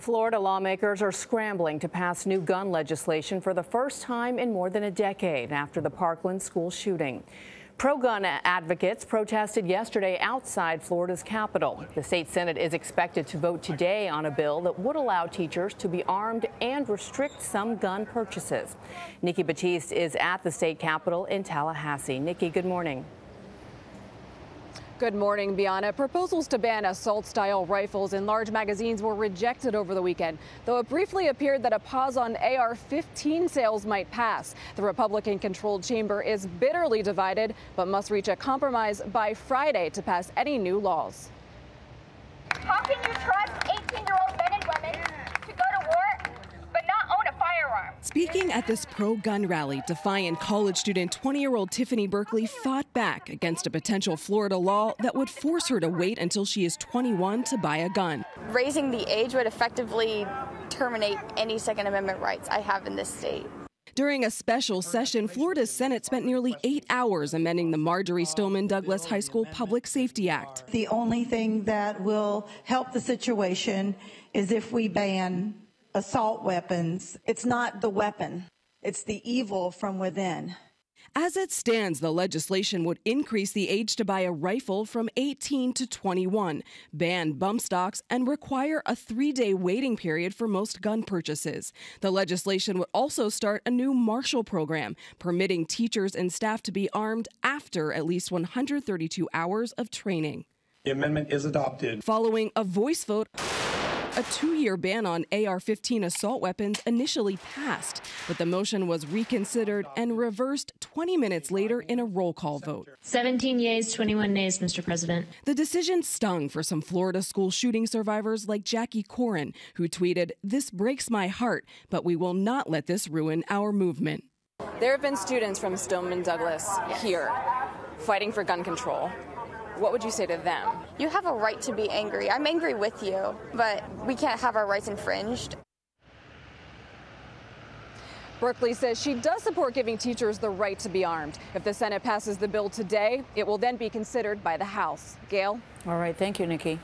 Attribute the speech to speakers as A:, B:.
A: Florida lawmakers are scrambling to pass new gun legislation for the first time in more than a decade after the Parkland school shooting. Pro-gun advocates protested yesterday outside Florida's Capitol. The state Senate is expected to vote today on a bill that would allow teachers to be armed and restrict some gun purchases. Nikki Battiste is at the state Capitol in Tallahassee. Nikki, good morning.
B: Good morning, Bianna. Proposals to ban assault-style rifles in large magazines were rejected over the weekend, though it briefly appeared that a pause on AR-15 sales might pass. The Republican-controlled chamber is bitterly divided, but must reach a compromise by Friday to pass any new laws.
C: How can you trust 18-year-old men and women to go to war but not own a firearm?
D: Speaking at this pro-gun rally, defiant college student 20-year-old Tiffany Berkeley fought back against a potential Florida law that would force her to wait until she is 21 to buy a gun.
E: Raising the age would effectively terminate any Second Amendment rights I have in this state.
D: During a special session, Florida's Senate spent nearly 8 hours amending the Marjory Stoneman Douglas High School Public Safety Act.
F: The only thing that will help the situation is if we ban assault weapons. It's not the weapon, it's the evil from within.
D: As it stands, the legislation would increase the age to buy a rifle from 18 to 21, ban bump stocks, and require a 3-day waiting period for most gun purchases. The legislation would also start a new Marshall program, permitting teachers and staff to be armed after at least 132 hours of training.
G: The amendment is adopted.
D: Following a voice vote, a 2-year ban on AR-15 assault weapons initially passed, but the motion was reconsidered and reversed 20 minutes later in a roll call vote.
H: 17 yeas, 21 nays, Mr. President.
D: The decision stung for some Florida school shooting survivors like Jackie Corin, who tweeted, "This breaks my heart, but we will not let this ruin our movement."
B: There have been students from Stoneman Douglas here fighting for gun control. What would you say to them?
E: You have a right to be angry. I'm angry with you, but we can't have our rights infringed.
B: Berkeley says she does support giving teachers the right to be armed. If the Senate passes the bill today, it will then be considered by the House. Gayle?
A: All right. Thank you, Nikki.